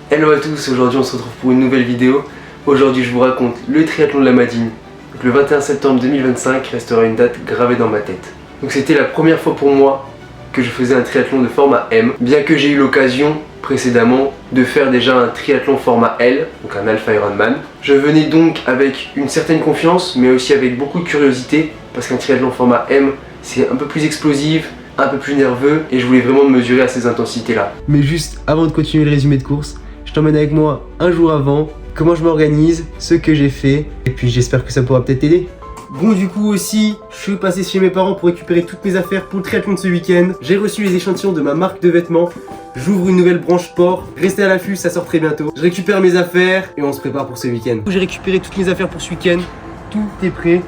Hello à tous, aujourd'hui on se retrouve pour une nouvelle vidéo. Aujourd'hui je vous raconte le triathlon de la Madine. Donc, le 21 septembre 2025 restera une date gravée dans ma tête. Donc c'était la première fois pour moi que je faisais un triathlon de format M. Bien que j'ai eu l'occasion précédemment de faire déjà un triathlon format L, donc un Alpha Ironman. Je venais donc avec une certaine confiance mais aussi avec beaucoup de curiosité parce qu'un triathlon format M c'est un peu plus explosif, un peu plus nerveux et je voulais vraiment me mesurer à ces intensités là. Mais juste avant de continuer le résumé de course, je t'emmène avec moi un jour avant, comment je m'organise, ce que j'ai fait et puis j'espère que ça pourra peut-être t'aider. Bon du coup aussi, je suis passé chez mes parents pour récupérer toutes mes affaires pour le triathlon de ce week-end. J'ai reçu les échantillons de ma marque de vêtements. J'ouvre une nouvelle branche sport. Restez à l'affût, ça sort très bientôt. Je récupère mes affaires et on se prépare pour ce week-end. J'ai récupéré toutes mes affaires pour ce week-end. Tout est prêt.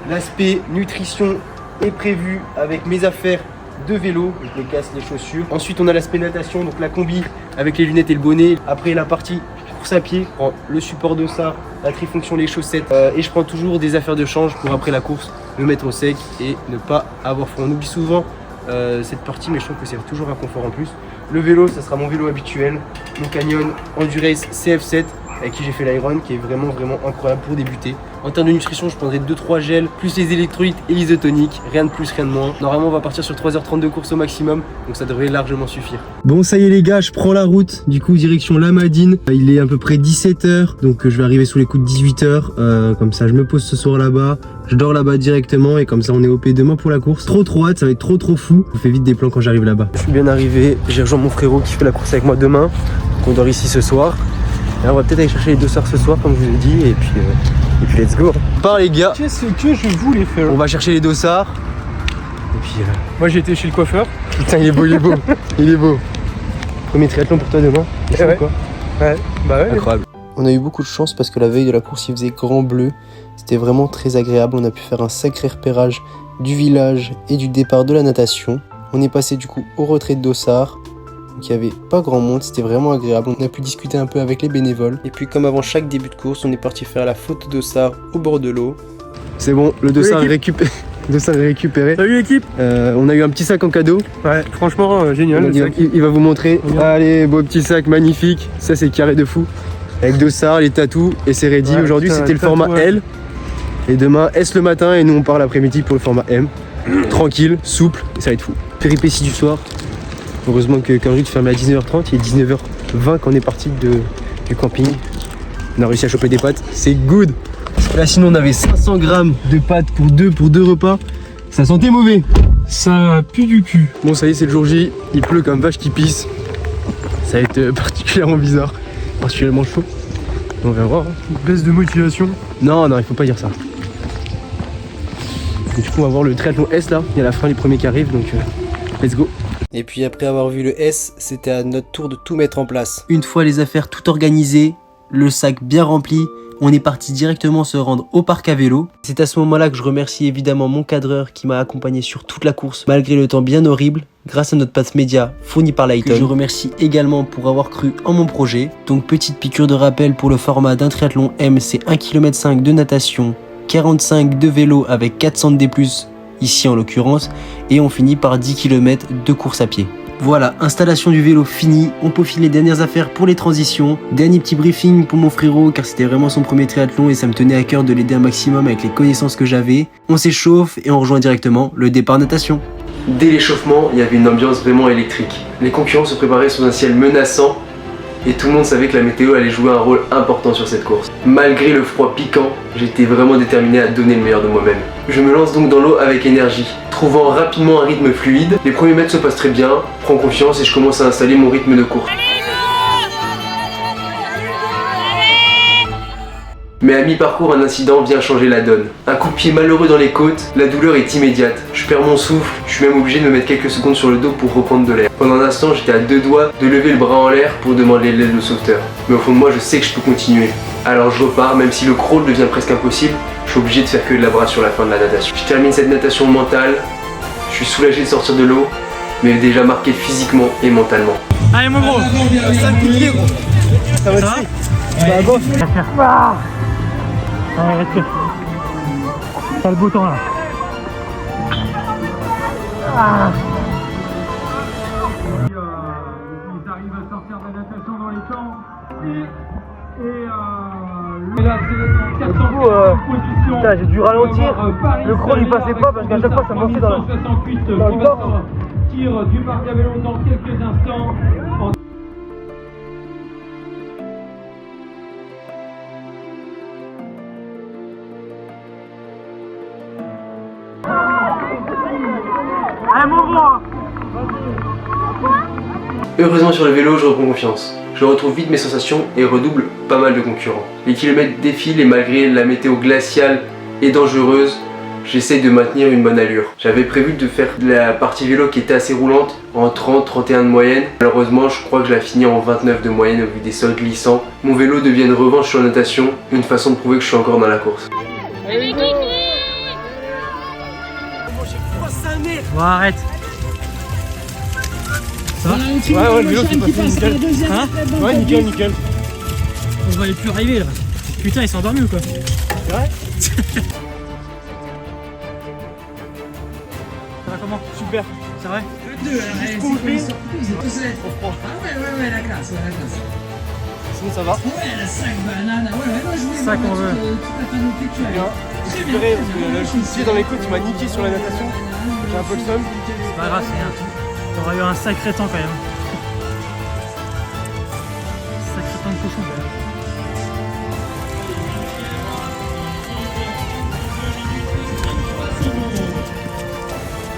L'aspect nutrition est prévu avec mes affaires de vélo, donc les casques, les chaussures. Ensuite on a l'aspect natation, donc la combi avec les lunettes et le bonnet. Après la partie course à pied, je prends le support dossard, la trifonction, les chaussettes et je prends toujours des affaires de change pour après la course me mettre au sec et ne pas avoir froid. On oublie souvent cette partie mais je trouve que c'est toujours un confort en plus. Le vélo, ça sera mon vélo habituel, mon Canyon Endurace CF7 avec qui j'ai fait l'Iron, qui est vraiment incroyable pour débuter. En termes de nutrition, je prendrai 2-3 gels, plus les électrolytes et l'isotonique, rien de plus, rien de moins. Normalement, on va partir sur 3h30 de course au maximum, donc ça devrait largement suffire. Bon, ça y est les gars, je prends la route, du coup direction la Madine. Il est à peu près 17h, donc je vais arriver sous les coups de 18h. Comme ça, je me pose ce soir là-bas, je dors là-bas directement et comme ça, on est OP demain pour la course. Trop hâte, ça va être trop fou. Je fais vite des plans quand j'arrive là-bas. Je suis bien arrivé, j'ai rejoint mon frérot qui fait la course avec moi demain, donc on dort ici ce soir. Et on va peut-être aller chercher les dossards ce soir comme je vous ai dit et puis let's go. Part les gars. Qu'est-ce que je voulais faire? On va chercher les dossards. Et puis moi j'ai été chez le coiffeur. Putain il est beau, il est beau. Premier triathlon pour toi demain. Ouais. Quoi ouais. Bah ouais. Incroyable. On a eu beaucoup de chance parce que la veille de la course il faisait grand bleu. C'était vraiment très agréable. On a pu faire un sacré repérage du village et du départ de la natation. On est passé du coup au retrait de dossards. Donc il n'y avait pas grand monde, c'était vraiment agréable. On a pu discuter un peu avec les bénévoles. Et puis comme avant chaque début de course, on est parti faire la photo dossard au bord de l'eau. C'est bon, le dossard est récupéré. Salut l'équipe. On a eu un petit sac en cadeau. Ouais, franchement génial. Il va vous montrer. Allez, beau petit sac magnifique. Ça c'est carré de fou. Avec dossard, les tatous et c'est ready. Ouais, aujourd'hui c'était le format L. Et demain S le matin et nous on part l'après-midi pour le format M. Tranquille, souple, et ça va être fou. Péripétie du soir. Heureusement que quand je te ferme à 19h30, il est 19h20 quand on est parti du camping. On a réussi à choper des pâtes, c'est good. Parce que là sinon on avait 500 grammes de pâtes pour deux repas. Ça sentait mauvais. Ça pue du cul. Bon ça y est c'est le jour J, il pleut comme vache qui pisse. Ça va être particulièrement bizarre, particulièrement chaud. On va voir. Baisse de motivation. Non, il faut pas dire ça. Et du coup on va voir le triathlon S là, il y a la fin les premiers qui arrivent donc let's go. Et puis après avoir vu le S, c'était à notre tour de tout mettre en place. Une fois les affaires tout organisées, le sac bien rempli, on est parti directement se rendre au parc à vélo. C'est à ce moment-là que je remercie évidemment mon cadreur qui m'a accompagné sur toute la course, malgré le temps bien horrible, grâce à notre pass média fourni par Lighton. Je remercie également pour avoir cru en mon projet. Donc petite piqûre de rappel pour le format d'un triathlon M, c'est 1,5 km de natation, 45 de vélo avec 400 de D+, ici en l'occurrence, et on finit par 10 km de course à pied. Voilà, installation du vélo finie, on peaufine les dernières affaires pour les transitions. Dernier petit briefing pour mon frérot car c'était vraiment son premier triathlon et ça me tenait à cœur de l'aider un maximum avec les connaissances que j'avais. On s'échauffe et on rejoint directement le départ natation. Dès l'échauffement, il y avait une ambiance vraiment électrique. Les concurrents se préparaient sous un ciel menaçant et tout le monde savait que la météo allait jouer un rôle important sur cette course. Malgré le froid piquant, j'étais vraiment déterminé à donner le meilleur de moi-même. Je me lance donc dans l'eau avec énergie, trouvant rapidement un rythme fluide. Les premiers mètres se passent très bien, prends confiance et je commence à installer mon rythme de course. Mais à mi-parcours, un incident vient changer la donne. Un coup de pied malheureux dans les côtes, la douleur est immédiate. Je perds mon souffle, je suis même obligé de me mettre quelques secondes sur le dos pour reprendre de l'air. Pendant un instant, j'étais à deux doigts de lever le bras en l'air pour demander l'aide au sauveteur. Mais au fond de moi, je sais que je peux continuer. Alors je repars, même si le crawl devient presque impossible, je suis obligé de faire que de la brasse sur la fin de la natation. Je termine cette natation mentale, je suis soulagé de sortir de l'eau, mais déjà marqué physiquement et mentalement. Allez mon gros, ça va être t'as le bouton là. Ils arrivent à sortir de la natation dans les temps. J'ai dû ralentir, le chrono il passait pas parce qu'à chaque fois ça m'en fait dans le corps. Tire du parc à vélo dans quelques instants. Heureusement sur le vélo, je reprends confiance. Je retrouve vite mes sensations et redouble pas mal de concurrents. Les kilomètres défilent et malgré la météo glaciale et dangereuse, j'essaye de maintenir une bonne allure. J'avais prévu de faire la partie vélo qui était assez roulante en 30-31 de moyenne. Malheureusement, je crois que je la finis en 29 de moyenne au vu des sols glissants. Mon vélo devient une revanche sur la natation, une façon de prouver que je suis encore dans la course. Bon, arrête. Ça va? Ouais, le vélo c'est passé nickel. Hein? Ouais, nickel. On va plus arriver là. Putain, il s'est endormi ou quoi? C'est vrai? Ça va comment? Super. C'est vrai? Sinon ça va? C'est ça qu'on veut. Bien. J'ai récupéré parce que le pied dans les côtes il m'a niqué sur la natation. J'ai un peu le seum. C'est pas grave, c'est rien. T'auras eu un sacré temps quand même. Sacré temps de cochon quand même.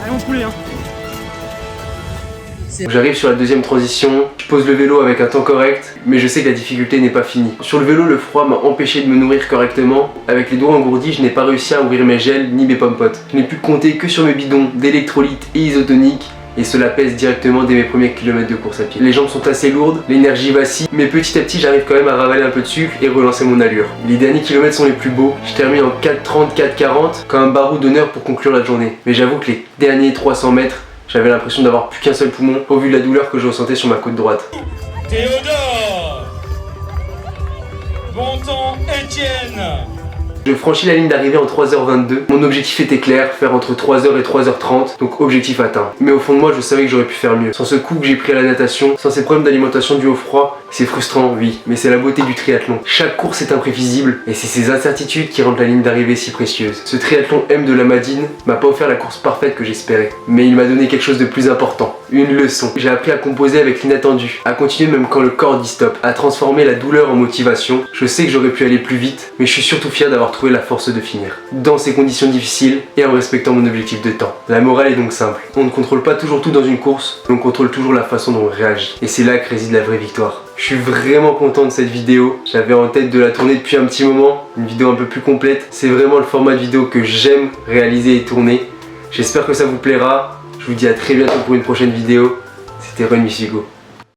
Allez mon poulet hein. J'arrive sur la deuxième transition, je pose le vélo avec un temps correct, mais je sais que la difficulté n'est pas finie. Sur le vélo, le froid m'a empêché de me nourrir correctement. Avec les doigts engourdis, je n'ai pas réussi à ouvrir mes gels ni mes pommes-potes. Je n'ai pu compter que sur mes bidons d'électrolytes et isotoniques, et cela pèse directement dès mes premiers kilomètres de course à pied. Les jambes sont assez lourdes, l'énergie vacille, mais petit à petit j'arrive quand même à ravaler un peu de sucre et relancer mon allure. Les derniers kilomètres sont les plus beaux, je termine en 4,30, 4,40 comme un barreau d'honneur pour conclure la journée. Mais j'avoue que les derniers 300 mètres, j'avais l'impression d'avoir plus qu'un seul poumon au vu de la douleur que je ressentais sur ma côte droite. Théodore. Bon temps, Étienne. Je franchis la ligne d'arrivée en 3h22. Mon objectif était clair, faire entre 3h et 3h30, donc objectif atteint. Mais au fond de moi, je savais que j'aurais pu faire mieux. Sans ce coup que j'ai pris à la natation, sans ces problèmes d'alimentation dus au froid, c'est frustrant, oui, mais c'est la beauté du triathlon. Chaque course est imprévisible, et c'est ces incertitudes qui rendent la ligne d'arrivée si précieuse. Ce triathlon M de la Madine m'a pas offert la course parfaite que j'espérais, mais il m'a donné quelque chose de plus important. Une leçon. J'ai appris à composer avec l'inattendu, à continuer même quand le corps dit stop, à transformer la douleur en motivation. Je sais que j'aurais pu aller plus vite, mais je suis surtout fier d'avoir trouvé la force de finir. Dans ces conditions difficiles et en respectant mon objectif de temps. La morale est donc simple. On ne contrôle pas toujours tout dans une course, mais on contrôle toujours la façon dont on réagit. Et c'est là que réside la vraie victoire. Je suis vraiment content de cette vidéo. J'avais en tête de la tourner depuis un petit moment, une vidéo un peu plus complète. C'est vraiment le format de vidéo que j'aime réaliser et tourner. J'espère que ça vous plaira. Je vous dis à très bientôt pour une prochaine vidéo. C'était Run Michigo.